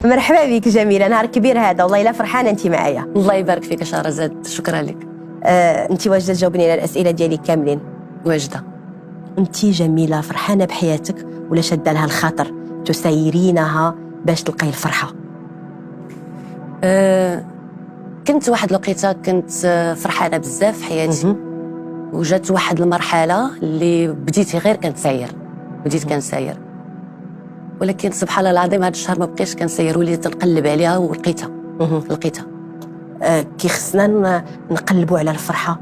مرحبا بك جميلة، نهار كبير هذا والله إلا فرحانة أنت معايا. الله يبارك فيك شهرزاد، شكرا لك. أنت واجدة تجاوبني على الأسئلة ديالي كاملين؟ واجدة. أنت جميلة فرحانة بحياتك ولا شادة لها الخاطر تسيرينها باش تلقاي الفرحة؟ كنت واحد الوقيته كنت فرحانة بزاف في حياتي. وجات واحد المرحلة اللي بديت غير كنساير، كنساير، ولكن سبحان الله العظيم هذا الشهر ما بقيتش كنساير، وليت نقلب عليها ولقيتها. كي خصنا نقلبوا على الفرحة،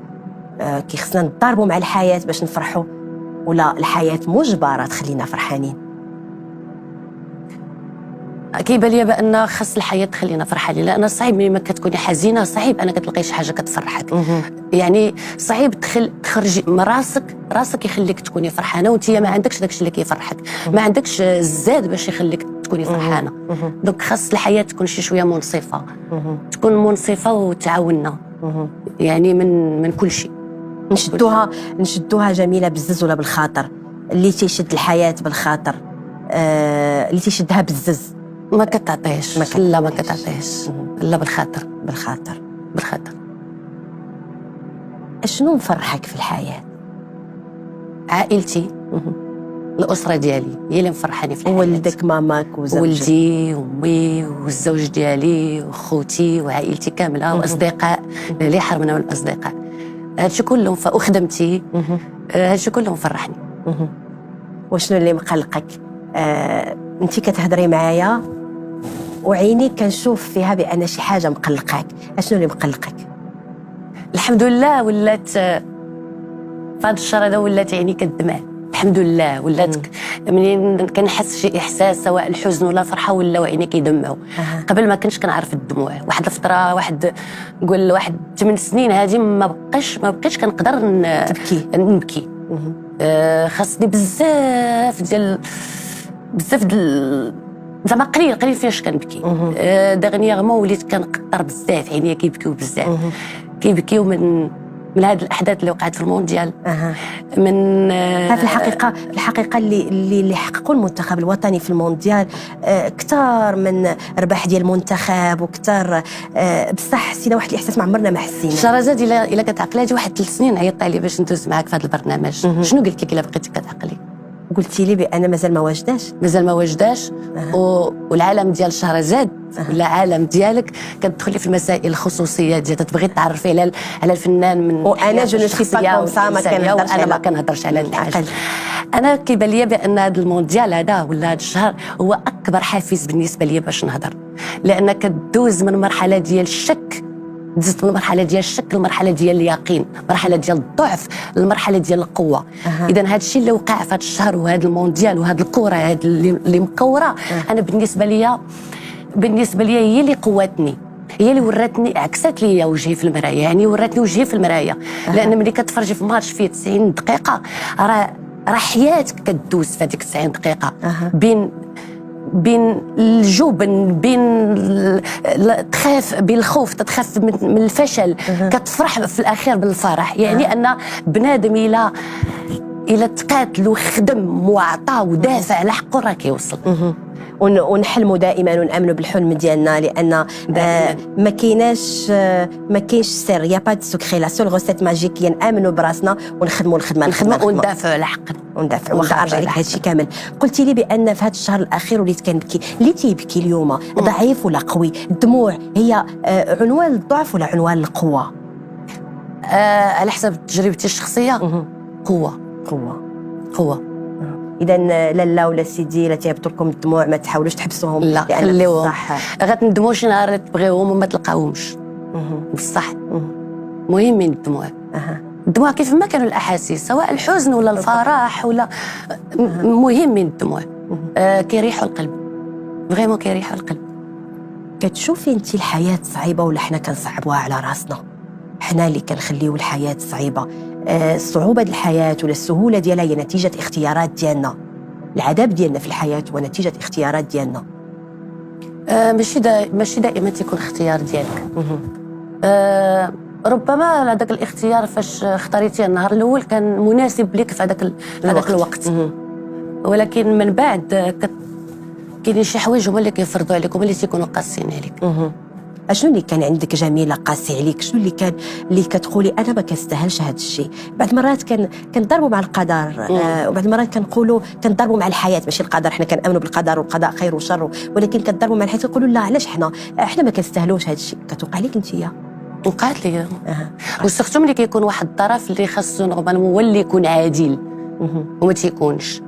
كي خصنا نضاربوا مع الحياة باش نفرحوا، ولا الحياة مجبرة تخلينا فرحانين؟ كيبان لي بان خاص الحياه تخلينا فرحانين، لان صعيب ملي ما كتكوني حزينه، صعيب انك تلقاي شي حاجه كتفرحك. يعني صعيب تخرجي من راسك يخليك تكوني فرحانه وانت ما عندكش داكشي اللي كيفرحك، ما عندكش الزاد باش يخليك تكوني فرحانه. دونك خاص الحياه تكون شي شويه منصفه، تكون منصفه وتعاوننا يعني من كل شيء. نشدوها جميله بالزز ولا بالخاطر؟ اللي تيشد الحياه بالخاطر، اللي تيشدها بالزز ما كتعطيهش. لا ما كتعطيهش، لا بالخاطر. شنو مفرحك في الحياه؟ عائلتي، الاسره ديالي هي اللي مفرحاني في الحياه. ولدك، ماماك، وزوجك، ولدي وامي والزوج ديالي وخوتي وعائلتي كامله واصدقاء اللي حرمنا من الاصدقاء، هادشي كلهم وخدمتي، هادشي كلهم فرحني. وشنو اللي مقلقك؟ انت كتهضري معايا وعينيك كنشوف فيها بان شي حاجه مقلقاك، شنو اللي مقلقك؟ الحمد لله ولات في هذا الشهر هذا ولات عيني كدمع، الحمد لله ولات منين كنحس شي احساس سواء الحزن ولا الفرحه ولا عيني كيدمعوا. قبل ما كنتش كنعرف الدموع، واحد الفتره، نقول واحد 8 سنين هذه ما بقيتش كنقدر نبكي. خاصني بزاف ديال زعما قليل فاش كنبكي. دغنيغمون وليت كنقطر بزاف، عينيا كيبكيو بزاف، كيبكيو من هذه الاحداث اللي وقعت في المونديال. من في الحقيقه اللي حققوا المنتخب الوطني في المونديال كثار من ربح ديال المنتخب وكثار، بصح حسينا واحد الاحساس ما عمرنا ما حسينا. شهرزاد الا كتعقلي هذه واحد 3 سنين عيطت لي باش ندوز معاك في هذا البرنامج. شنو قلت لك الا بقيتي كتعقلي؟ قلتي لي بان مازال ما واجداش. والعالم ديال شهرزاد ولا عالم ديالك كتدخلي في المسائل الخصوصيه ديالها، تبغي تعرفي على الفنان من وانا جو نو سي با كوم سا، انا ما كنهضرش على الحاجه. انا كيبان لي بان هذا المونديال هذا ولا هذا الشهر هو اكبر حافز بالنسبه لي باش نهضر، لان كدوز من مرحله ديال الشك، دزت من المرحله ديال الشك للمرحله ديال اليقين، مرحله ديال الضعف للمرحله ديال القوه. اذا هذا الشيء اللي وقع في هذا الشهر وهذا المونديال وهذه الكره هذه اللي مكوره، انا بالنسبه لي هي اللي قواتني، هي اللي وراتني، عكست لي وجهي في المرايه، يعني وراتني وجهي في المرايه. لان ملي كتفرجي في ماتش فيه 90 دقيقه راه حياتك كدوز في هذيك 90 دقيقه، بين الجبن، تخاف بالخوف، تخاف من الفشل، كتفرح في الاخير بالفرح. يعني ان بنادم الى تقاتل وخدم وعطى ودافع على حقه راه كيوصل. ونحلموا دائما ونامنوا بالحلم ديالنا، لان ما كاينش سر، يا با دو سكري، لا سول غوسيت ماجيك هي نامنوا براسنا ونخدموا وندافعوا على حقنا، واخا ارجع لك هادشي كامل. قلتي لي بان في هذا الشهر الاخير وليت كنبكي، اللي تيبكي اليوم ضعيف ولا قوي؟ الدموع هي عنوان الضعف ولا عنوان القوه؟ على حسب تجربتي الشخصيه قوه. اذا لالا ولا سيدي لا تيهبطوا لكم الدموع ما تحاولوش تحبسوهم، لا خليوهم، غتندموا شي نهار تبغيهم وما تلقاوهمش. بصح مهمين الدموع. الدموع كيف ما كانوا الاحاسيس، سواء الحزن ولا الفرح ولا مهمين الدموع. كيريحوا القلب، فريمون كيريحوا القلب. كتشوفي انت الحياه صعيبه ولا حنا كنصعبوها على راسنا؟ حنا اللي كنخليو الحياه صعيبه. صعوبة الحياة ولا السهولة ديالها هي نتيجة اختيارات ديالنا، العذاب ديالنا في الحياة هو نتيجة اختيارات ديالنا. ماشي دائما تيكون اختيار ديالك. ربما هذاك الاختيار فاش اختاريتيه النهار الاول كان مناسب لك في هذاك الوقت، ولكن من بعد كاينين شي حوايج هما اللي كيفرضوا عليك، هما اللي تيكونوا قاسيين عليك. اشنو اللي كان عندك جميله قاسي عليك؟ شنو اللي كان اللي كتقولي انا ما كنستاهلش هذا الشيء؟ بعض المرات كنضربوا مع القدر، وبعض المرات كنقولوا كنضربوا مع الحياه، ماشي القدر، حنا كنامنوا بالقدر والقضاء خير وشر، ولكن كنضربوا مع الحياه، كنقولوا لا علاش حنا ما كنستاهلوش هذا الشيء. كتوقع لك انتيا؟ وقعت لي وسختو ملي كيكون واحد الطرف اللي خاصو نورمالمون هو اللي يكون عادل وما تيكونش.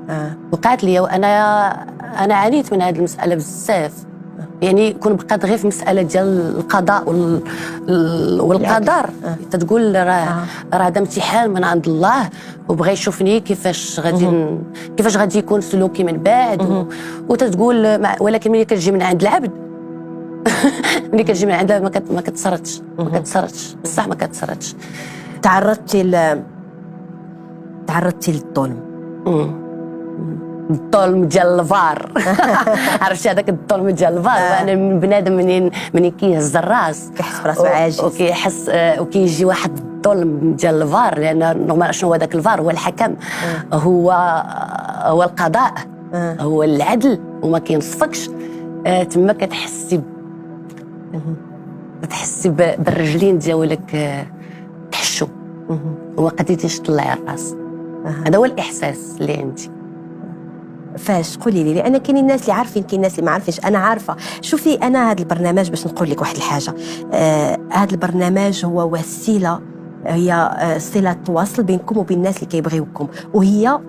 وقعت لي وانا عانيت من هذه المساله بزاف، يعني كون بقات غير في مساله ديال القضاء والقدر. تتقول راه هذا امتحان من عند الله وبغى يشوفني كيفاش غادي يكون سلوكي من بعد، وتتقول ولكن ملي كتجي من عند العبد ملي كتجي من عند العبد ما كتسردش بصح ما كتسردش. تعرضتي للظلم، الظلم ديال الفار عرفتي هذاك الظلم ديال الفار. وانا من بنادم منين كيهز الراس كيحس براسو عاجز وكيحس وكيجي واحد الظلم ديال الفار، لان نورمال شنو هو داك الفار؟ هو الحكم، هو القضاء، هو العدل وما كينصفكش. تما كتحسي بالرجلين ديالك تحشو وما قديتيش تطلعي الراس. هذا هو الاحساس اللي عندي. فاش؟ قولي لي، لان كاينين الناس اللي عارفين، كاين الناس اللي ما عارفينش. انا عارفه. شوفي، انا هذا البرنامج باش نقول لك واحد الحاجه، هذا البرنامج هو وسيله، هي صله تواصل بينكم وبين الناس اللي كيبغيوكم، وهي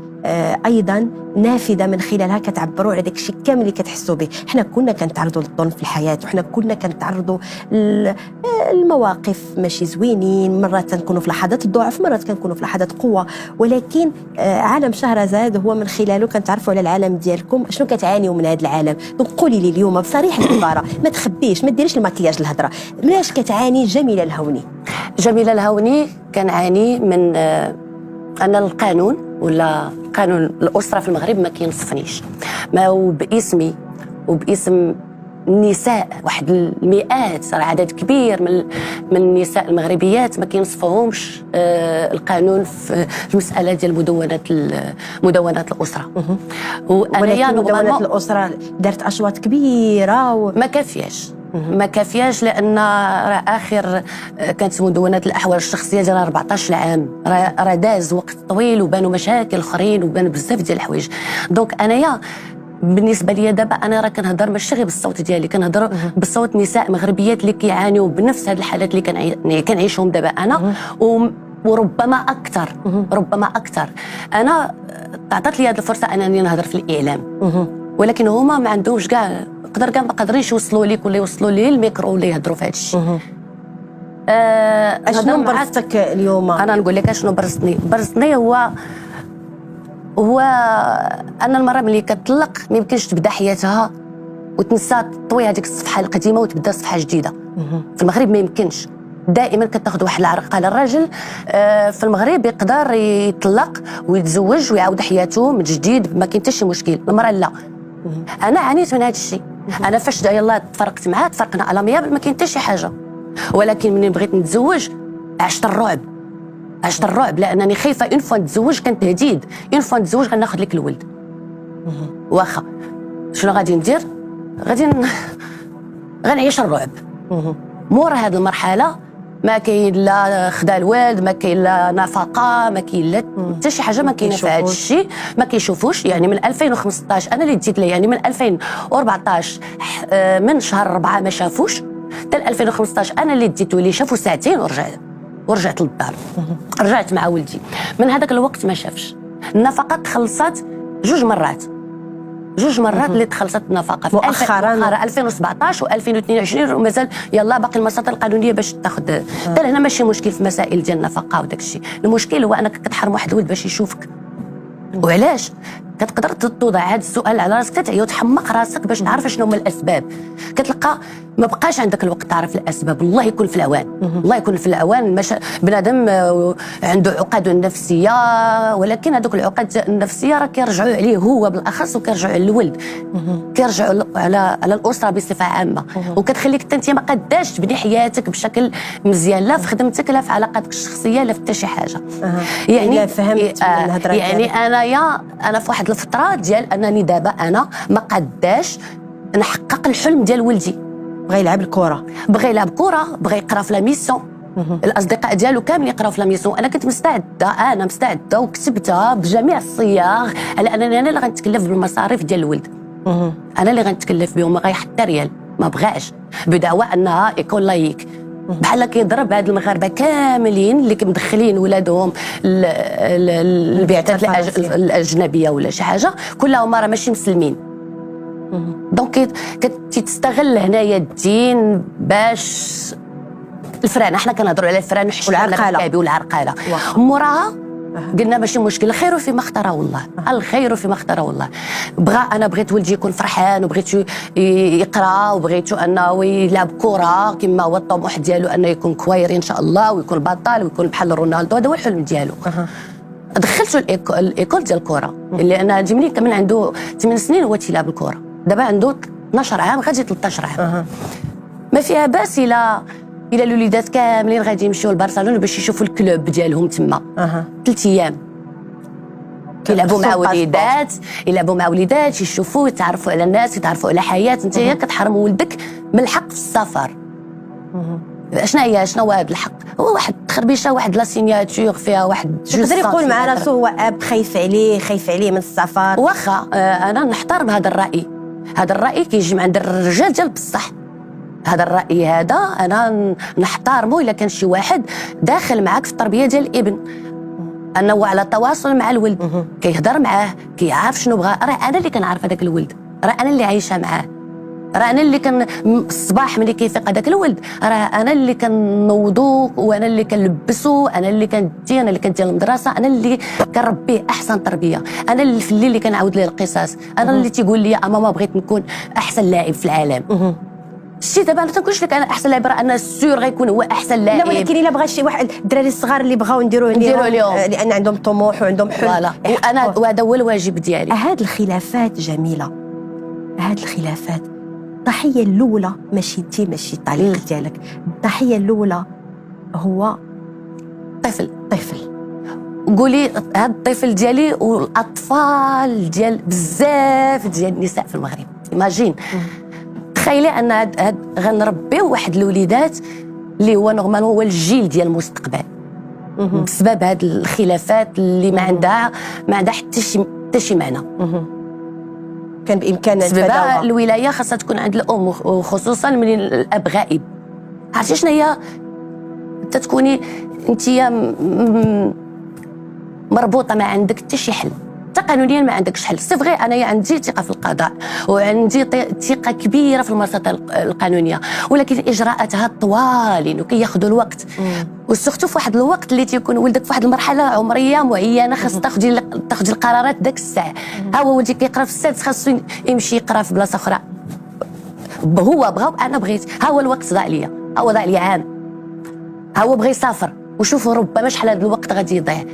ايضا نافذه من خلالها كتعبروا على داك الشيء كامل اللي كتحسوا به. حنا كنا كنتعرضوا للظلم في الحياه، وحنا كنا كنتعرضوا المواقف ماشي زوينين، مرات كنكونوا في لحظات الضعف، مرات كنكونوا في لحظات قوه، ولكن عالم شهرزاد هو من خلاله كنتعرفوا على العالم ديالكم، شنو كتعانيوا من هذا العالم. دونك قولي لي اليوم بصريح العباره، ما تخبيش، ما ديريش المكياج الهضره، مناش كتعاني جميله الهوني؟ جميله الهوني كنعاني من ان القانون ولا قانون الاسره في المغرب ما كينصفنيش، ما وباسمي وباسم النساء، واحد المئات، راه عدد كبير من النساء المغربيات ما كينصفوهمش القانون في المساله ديال مدونات الاسره. ولكن مدونات الاسره دارت اشواط كبيره ما كافياش لان اخر كانت مدونات الاحوال الشخصيه ديال 14 عام، راه داز وقت طويل وبانوا مشاكل اخرين وبان بزاف ديال الحوايج. دونك انايا بالنسبه لي دابا انا راه كنهضر ماشي غير بالصوت ديالي، كنهضر بصوت نساء مغربيات اللي كيعانيو بنفس هذه الحالات اللي كنعيشهم دابا انا، وربما اكثر. انا تعطات لي هذه الفرصه انني نهضر في الاعلام، ولكن هما ما عندهمش كاع ما قادرينش يوصلوا ليك ولا يوصلوا لي الميكرو ولا يهضروا في هذا الشيء. اشنو برزتك اليوم؟ انا نقول لك اشنو برزتني هو ان المراه ملي كتطلق ما يمكنش تبدا حياتها وتنسى تطوي هذيك الصفحه القديمه وتبدا صفحه جديده. في المغرب ما يمكنش، دائما كتاخذ واحد العرق على الراجل. في المغرب يقدر يطلق ويتزوج ويعاود حياته من جديد، ما كاين حتى شي مشكل. المراه لا. انا عانيت من هذا الشيء. انا فاش يلاه تفرقت معاه، تفرقنا على ميابل، ما كاين حتى شي حاجه، ولكن ملي بغيت نتزوج عشت الرعب لانني خايفه اون فوا نتزوج، كان تهديد اون فوا نتزوج غناخذ لك الولد. واخا شنو غادي ندير؟ غنعيش الرعب. مور هذه المرحله ما كاين لا خدا الوالد، ما كاين لا نفقه، ما كاين لا حتى شي حاجه، ما كاينه في هذا الشيء، ما كيشوفوش. يعني من 2015 انا اللي ديت ليه، يعني من 2014 من شهر 4 ما شافوش، حتى 2015 انا اللي ديتو ليه، شافوا ساعتين ورجعت للدار. رجعت مع ولدي. من هذاك الوقت ما شافش. النفقه تخلصت جوج مرات اللي تخلصت النفقه في مؤخرا 2017 و2022، ومازال يلا باقي المساطر القانونيه باش تاخذ. حتى هنا ماشي مشكل في مسائل ديال النفقه وداك الشيء، المشكل هو انك كتحرم واحد الولد باش يشوفك. وعلاش؟ كتقدر توضع هذا السؤال على راسك، تعيا وتحمق راسك باش تعرف شنو هما الاسباب. كتلقى ما بقاش عندك الوقت تعرف الاسباب. الله يكون في الاوان. بنادم عنده عقد نفسيه، ولكن هذوك العقد النفسيه راه كيرجعوا عليه هو بالاخص، وكيرجعوا على الولد، كيرجعوا على الاسره بصفه عامه، وكتخليك انت ما قداش تبني حياتك بشكل مزيان، لا في خدمتك لا في علاقاتك الشخصيه لا في حتى شي حاجه. يعني فهمت الهضره يعني انا في واحد الفتره ديال انني دابا انا ما قداش نحقق الحلم ديال ولدي. بغى يلعب الكره، بغى يلعب كره، بغى يقرا في لا ميسيون. الاصدقاء ديالو كاملين يقراو في لا ميسيون. انا كنت مستعده وكتبتها بجميع الصياغ على انني انا اللي غنتكلف بالمصاريف ديال الولد. انا اللي غنتكلف بهم، ما غايح حتى ريال، ما بغاش، بدعوى انها ايكول لايك. بحال كيضرب هاد المغاربه كاملين اللي كمدخلين ولادهم البعثات الاجنبيه ولا شي حاجه، كلهم راه ماشي مسلمين. دونك كتستغل هنايا الدين باش الفران. احنا كنهضروا على الفران والعرقاله موراها. قلنا ماشي مشكل، الخير فيما اختاره الله، الخير فيما اختاره الله. انا بغيت ولدي يكون فرحان، وبغيتو يقرا، وبغيتو انه يلعب كره كما هو الطموح ديالو، انه يكون كويري ان شاء الله، ويكون بطل، ويكون بحال رونالدو. هذا هو الحلم ديالو. دخلته الايكول ديال الكره، اللي انا جبني كمان عنده 8 سنين هو تيلعب الكره، دابا عنده 12 عام غادي 13 عام. ما فيها باس الى الوليدات كاملين غادي يمشيو لبرشلونه باش يشوفوا الكلوب ديالهم تما. 3 ايام يلعبوا مع وليدات، يشوفوا، يتعرفوا على الناس، يتعرفوا على حياه. انت كتحرم ولدك من الحق في السفر. شنو هو هذا الحق؟ هو واحد تخربيشه، واحد لا سيناتور فيها واحد يقدر يقول مع راسو هو اب خايف عليه من السفر. واخا انا نحترم هذا الراي. هذا الراي كيجي من عند الرجال ديال بصح. هذا الراي هذا انا نحترمه الا كان شي واحد داخل معاك في التربيه ديال الابن، انه على تواصل مع الولد، كيهضر معاه، كيعرف شنو بغى. راه انا اللي كنعرف هذاك الولد، راه انا اللي عايشه معاه، راه انا اللي كان الصباح ملي كيفيق هذاك الولد راه انا اللي كنوضو، وانا اللي كنلبسو، انا اللي كندي، انا اللي كندير المدرسه، انا اللي كنربيه احسن تربيه، انا اللي في الليل اللي كنعاود ليه القصص، انا اللي تيقول لي ماما بغيت نكون احسن لاعب في العالم. شتي دابا ما تنقولش لك انا احسن لاعب، راه انا السور غيكون هو احسن لاعب. لا ولكن الا بغى شي واحد الدراري الصغار اللي بغاو نديروا اليوم لان عندهم طموح وعندهم حلم، وانا وهذا هو الواجب ديالي. هاد الخلافات جميله، هاد الخلافات الضحيه الاولى ماشي انت، ماشي التعليق ديالك، الضحيه الاولى هو طفل. قولي هاد الطفل ديالي والاطفال ديال بزاف ديال النساء في المغرب. ايماجين تخيلي ان غنربيو واحد الوليدات اللي هو نورمال هو الجيل ديال المستقبل، بسبب هاد الخلافات اللي ما عندها حتى شي معنى. كان بامكاننا نتفاداوها. الولايه خاصها تكون عند الام، وخصوصا من الاب غائب. عرفتي شنو هي؟ تتكوني انت مربوطه، ما عندك حتى شي حل، حتى قانونيا ما عندكش حل. سي فغي انا عندي ثقه في القضاء، وعندي ثقه كبيره في الممارسات القانونيه، ولكن اجراءاتها طوالين وكياخذوا الوقت، وسورتو في واحد الوقت اللي تيكون ولدك في واحد المرحله عمريه معينه خاص تاخذي القرارات داك الساعه. ها هو ولدي كيقرا في السادس، خاصو يمشي يقرا في بلاصه اخرى. هو بغى وانا بغيت، ها هو الوقت ضاع ليا، هو ضاع لي عام، ها هو بغى يسافر، وشوفوا ربما شحال هذا الوقت غادي يضيع.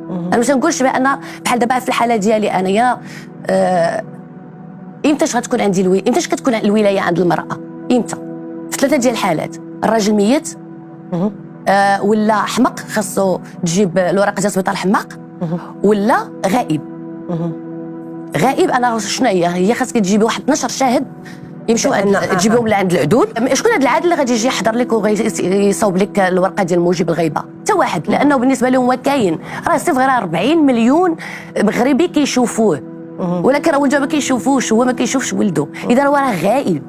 انا ما تنقولش بان بحال دابا في الحاله ديالي انايا امتاش غتكون عندي امتاش كتكون الولايه عند المراه؟ امتى؟ في 3 ديال الحالات: الراجل ميت، ولا حمق خاصو تجيب الورقه ديال السبيطار حماق، ولا غائب. غائب انا شنو هي خاصك تجيبي واحد 12 شاهد يمشوا تجيبهم لعند العدول. شكون هذا العادل اللي غادي يجي يحضر لك ويصوب لك الورقه ديال موجب الغيبه؟ حتى واحد، لانه بالنسبه لهم هو كاين، راه صفر 40 مليون مغربي كيشوفوه، ولكن راه ولده ما كيشوفوش، هو ما كيشوفش ولده، اذا هو راه غائب.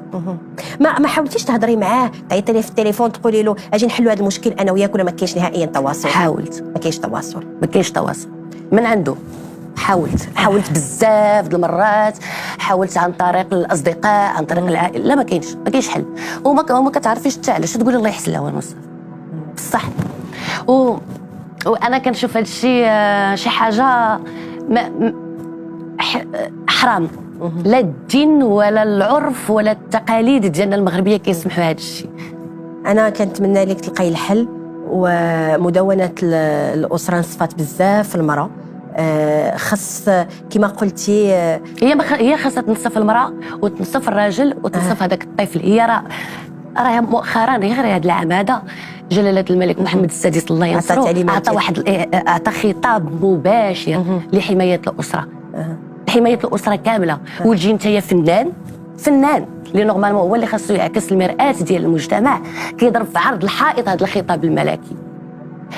ما حاولتيش تهضري معاه، تعيطي ليه في التليفون تقولي له اجي نحلوا هذا المشكل انا وياك، ولا ما كاينش نهائيا تواصل؟ حاولت، ما كاينش تواصل من عنده. حاولت بزاف د المرات، حاولت عن طريق الاصدقاء، عن طريق العائله، لا ما كاينش حل، وما كتعرفيش حتى علاش، تقولي الله يحسن له ونصف بصح. وانا كنشوف هذا الشيء شي حاجه حرام، لا الدين ولا العرف ولا التقاليد ديالنا المغربيه كيسمحوا هذا الشيء. انا كنتمنى لك تلقاي الحل، ومدونه الاسره نصفات بزاف في المراه، خاص كما قلتي هي خاصها تنصف المراه وتنصف الراجل وتنصف هذاك الطفل. هي راه مؤخرا غير هذا العام هذا جلاله الملك محمد السادس الله ينصرو اعطى خطاب مباشر لحمايه الاسره، حمايه الاسره كامله. وتجي نتايا فنان فنان اللي نورمالمون هو اللي خاصو يعكس المرآة ديال المجتمع كيضرب في عرض الحائط هذا الخطاب الملكي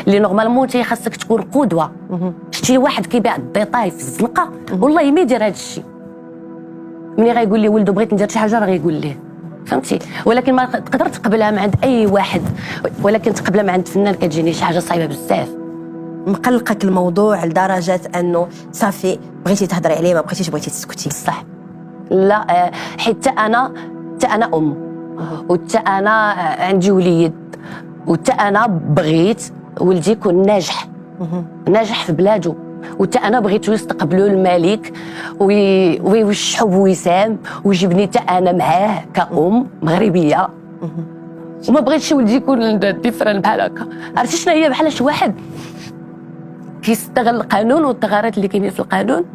اللي نورمالمون تي خاصك تكون قدوه. شتي واحد كيبيع الديطاي في الزنقه والله ما يدير هذا الشيء، ملي غايقول لي ولدو بغيت ندير شي حاجه راه غايقول ليه، فهمتي؟ ولكن ما تقدر تقبلها من عند اي واحد، ولكن تقبلها من عند فنان كتجيني شي حاجه صعيبه بزاف. مقلقك الموضوع لدرجه انه صافي بغيتي تهضري عليه ما بغيتيش، بغيتي تسكتي؟ صح. لا حتى انا ام وحتى انا عندي وليد، وحتى انا بغيت ولدي يكون ناجح في بلاده، وحتى انا بغيت يستقبلوا الملك ويوشحوا بوسام ويجيبني حتى انا معاه كأم مغربيه، وما بغيتش ولدي يكون ديفرنت بحال هكا. عرفتي شنو هي؟ بحال شي واحد كيستغل القانون والثغرات اللي كاينين في القانون.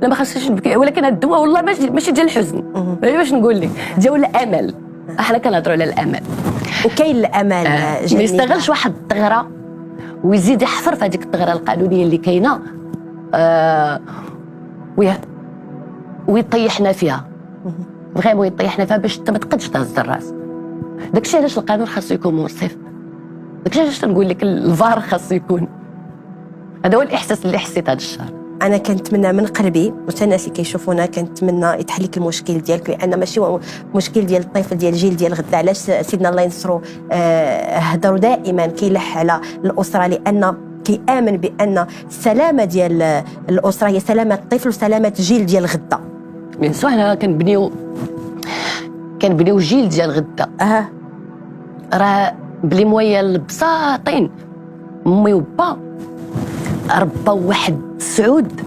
لا ما خاصنيش نبكي، ولكن هاد الدواء والله ماشي ديال الحزن، باش نقول لك ديال الامل. احنا كنهضروا على الامل، وكاين الامل ما يستغلش واحد الثغره ويزيد يحفر في هذيك الثغره القانونيه اللي كاينه ويطيحنا فيها، فريمون يطيحنا فيها باش انت ما تقدش تهز الراس. داكشي علاش القانون خاصو يكون منصف، داكشي علاش تنقول لك الفار خاصو يكون. هذا هو الاحساس اللي حسيت هذا الشهر. انا كنتمنى من قلبي وحتى الناس اللي كيشوفونا كنتمنى يتحل لك المشكل ديالك، لان ماشي هو مشكل ديال الطفل ديال الجيل ديال غدا. علاش سيدنا الله ينصرو هضروا دائما كيلح على الاسره، لان كيامن بان السلامه ديال الاسره هي سلامه الطفل وسلامه الجيل ديال غدا. من سو حنا كنبنيو جيل ديال غدا. راه بلي مويا البساطين امي وبا رباو واحد السعود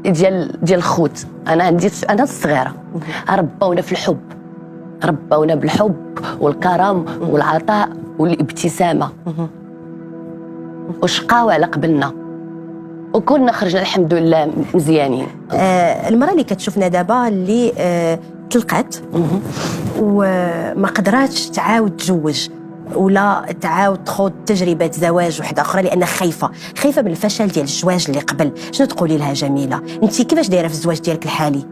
ديال الخوت. انا الصغيره رباونا في الحب، رباونا بالحب والكرم والعطاء والابتسامه، وشقاو على قبلنا وكنا خرجنا الحمد لله مزيانين. المراه اللي كتشوفنا دابا اللي طلقات وما قدراتش تعاود تزوج ولا تعاود تخوض تجربه زواج وحده اخرى لان خايفه من الفشل ديال الزواج اللي قبل، شنو تقولي لها جميله؟ انت كيفاش دايره في الزواج ديالك الحالي؟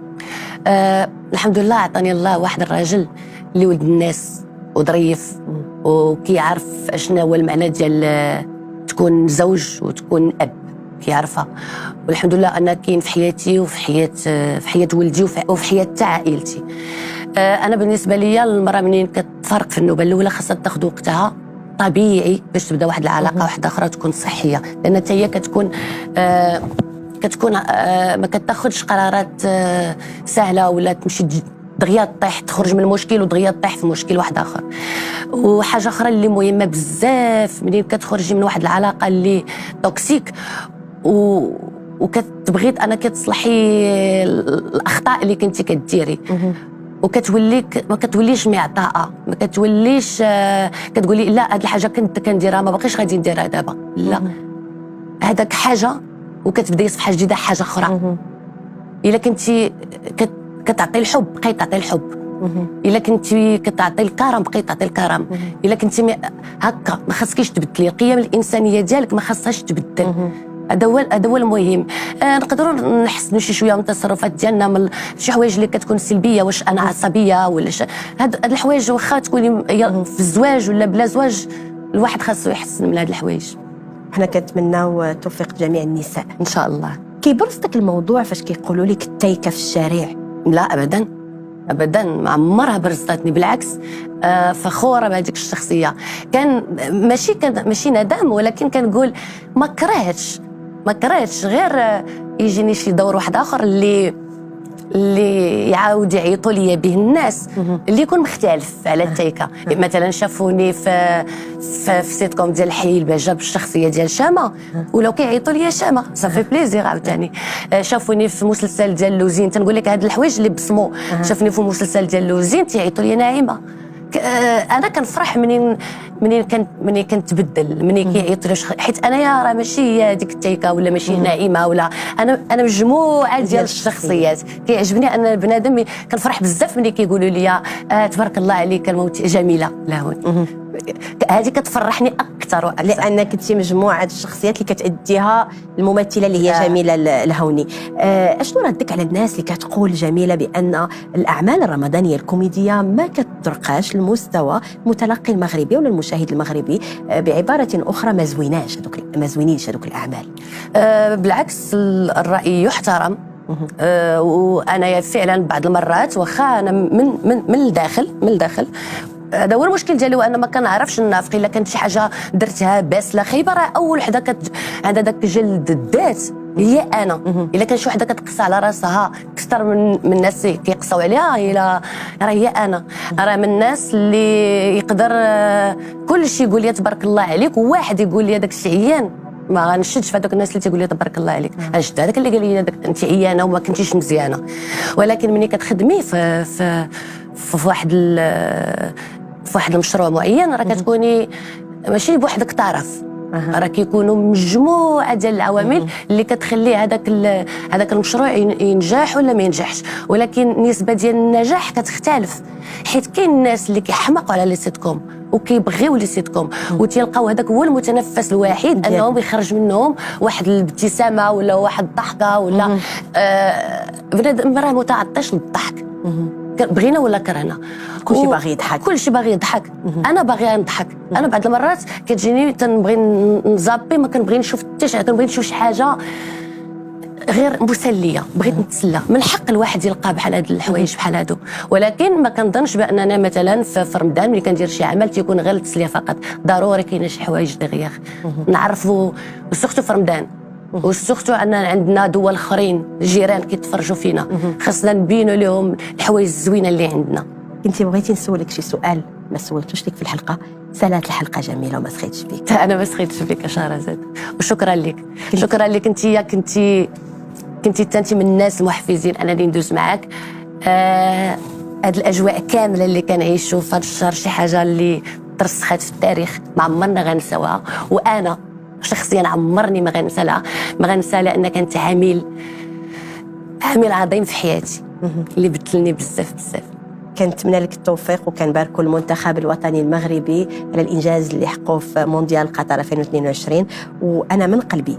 الحمد لله عطاني الله واحد الراجل اللي ولد الناس وظريف وكيعرف اشنا هو المعنى ديال تكون زوج وتكون اب، كيعرفها. والحمد لله انا كاين في حياتي وفي حياه ولدي وفي حياه تاع عائلتي. انا بالنسبه ليا المراه منين كتفرق في النوبه الاولى خاصها تاخذ وقتها طبيعي باش تبدا واحد العلاقه واحده اخرى تكون صحيه، لان حتى هي كتكون ما كتاخذش قرارات سهله ولا تمشي دغيا طيح تخرج من المشكل ودغيا طيح في مشكل واحد اخر. وحاجه اخرى اللي مهمه بزاف منين كتخرجي من واحد العلاقه اللي توكسيك وكتبغي انا كتصلحي الاخطاء اللي كنتي كديري، ما كتوليش معطاءه، ما كتوليش كتقولي لا هاد الحاجه كنت كنديرها ما باقيش غادي نديرها دابا، لا هذاك حاجه وكتبداي صفحه جديده حاجه اخرى. الا كنتي كتعطي الحب بقيت تعطي الحب، الا كنتي كتعطي الكرم بقيت تعطي الكرم، الا كنتي هكا ما خاصكيش تبدلي القيم الانسانيه ديالك، ما خاصهاش تبدل. هذا هو المهم. نقدروا نحسنوا شي شويه من التصرفات ديالنا، من شي حوايج اللي كتكون سلبيه، واش انا عصبيه ولا هاد الحوايج واخا تكوني في الزواج ولا بلا زواج الواحد خاصو يحسن من هاد الحوايج. حنا كنتمناو توفيق جميع النساء ان شاء الله. كيبرزتك الموضوع فاش كيقولوا لك التايكه في الشارع؟ لا ابدا ما عمرها برزتني، بالعكس فخوره بهذيك الشخصيه. كان ماشي ندم، ولكن كنقول ما كرهتش غير يجيني شي دور واحد اخر اللي يعاود يعيطوا لي به الناس اللي يكون مختلف على التايكه. مثلا شافوني في سيت كوم ديال الحي البهجه بالشخصيه ديال شامه ولو كيعيطوا لي شامه صافي بليزير عاوتاني. شافوني في مسلسل ديال لوزين، تنقول لك هاد الحوايج اللي بصموا. شافني في مسلسل ديال لوزين تيعيطوا لي ناعمه. انا كنفرح منين كنتبدل، منين كيعيط لي، حيت انايا راه ماشي هي ديك التايكه ولا ماشي نائمه ولا انا مجموعه ديال الشخصيات. كيعجبني ان البنادم كنفرح بزاف ملي كيقولوا لي تبارك الله عليك الموت جميله لاهون. هذه كتفرحني اكثر واكثر، لانك كنتي مجموعه الشخصيات اللي كتأديها الممثله اللي هي جميله الهوني. اشنو ردك على الناس اللي كتقول جميله بان الاعمال الرمضانيه الكوميديه ما كترقاش لمستوى المتلقي المغربي ولا المشاهد المغربي؟ بعباره اخرى ما زوينينش هذوك الاعمال. بالعكس الراي يحترم. وانا فعلا بعض المرات واخا انا من الداخل هذا هو المشكل ديالي، وانا ما كنعرفش نافق. الا كانت شي حاجه درتها باسله خايبه، راه اول وحده عندها داك جلد الذات هي انا. الا كان شي وحده كتقص على راسها اكثر من الناس كيقصوا عليها، راه هي انا. راه من الناس اللي يقدر كل شيء يقول لي تبارك الله عليك، وواحد يقول لي داك الشيء عيان ما غنشدش في هذوك الناس اللي تيقول لي تبارك الله عليك، غنشد هذاك اللي قال لي انت عيانه وما كنتيش مزيانه. ولكن ملي كتخدمي في واحد المشروع معين، راه كتكوني ماشي بوحدك طرف، راه كيكونوا مجموعه ديال العوامل اللي كتخلي هذاك المشروع ينجح ولا ما ينجحش. ولكن النسبه ديال النجاح كتختلف، حيت كاين الناس اللي كيحمقوا على لي سيتكوم وكيبغيو لي سيتكوم وتيلقاو هذاك هو المتنفس الوحيد انهم يخرج منهم واحد الابتسامه ولا واحد الضحكه ولا بنادم راه متعطش للضحك، بغينا ولا كرهنا كلشي باغي يضحك، كلشي باغي يضحك. انا باغيه نضحك. انا بعض المرات كتجيني تنبغي نزابي، ما كنبغي نشوف حتى شي، كنبغي نشوف شي حاجه غير مسليه، بغيت نتسلى. من الحق الواحد يلقى بحال هاد الحوايج بحال هادو، ولكن ما كنظنش باننا مثلا في رمضان ملي كندير شي عمل تيكون غير التسليه فقط. ضروري كاينه شي حوايج دغيا نعرفوا، وسورتو في رمضان، وسورتو عندنا دول اخرين الجيران كيتفرجوا فينا، خاصنا نبينوا لهم الحوايج الزوينه اللي عندنا. كنتي بغيتي نسولك شي سؤال ما سولتوش لك في الحلقه، سالات الحلقه جميله وما سخيتش بك. انا ما سخيتش بك يا شهرزاد، وشكرا لك. شكرا لك. كنتي انت من الناس المحفزين انني ندوز معاك هاد الاجواء كامله اللي كنعيشوا في هذا الشهر، شي حاجه اللي ترسخت في التاريخ ما عمرنا غنساوها. وانا شخصيا عمرني ما غنسى لان كانت عامل عظيم في حياتي اللي بدلني بزاف. كنتمنى لك التوفيق، وكنباركوا المنتخب الوطني المغربي على الانجاز اللي حققوه في مونديال قطر 2022. وانا من قلبي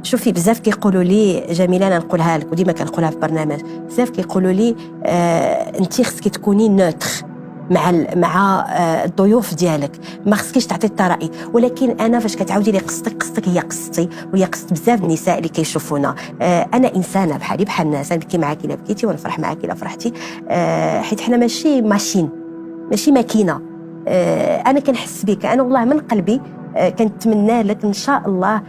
شوفي بزاف كيقولوا لي جميله، انا نقولها لك وديما كنقولها في برنامج، بزاف كيقولوا لي انت خصك تكوني نوتر مع الضيوف ديالك، ما خصكيش تعطي الراي. ولكن انا فاش كتعاودي لي قصتك هي قصتي، وهي قصه بزاف النساء اللي كيشوفونا. انا انسانه بحال الناس، نبكي معاكي الا بكيتي ونفرح معاكي الا فرحتي، حيت حنا ماشي ماشين، ماشي ماكينه. انا كنحس بك، انا والله من قلبي كنتمنى لك ان شاء الله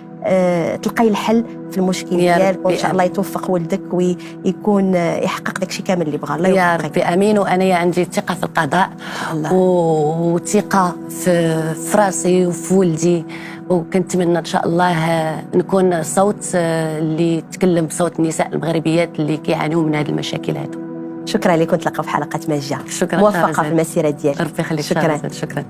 تلقاي الحل في المشكل ديالك، وان شاء الله يتوفق ولدك ويكون يحقق داك الشيء كامل اللي بغى. الله يا ربي امين. وانا عندي ثقه في القضاء وثقه في راسي وفي ولدي، وكنتمنى ان شاء الله نكون صوت اللي يتكلم بصوت النساء المغربيات اللي كيعانيوا من هذه المشاكل هذو. شكرا لك، ونتلاقاو في حلقات ماجيه. شكرا، موفقه في المسيره ديالك. ربي يخليك. شكرا.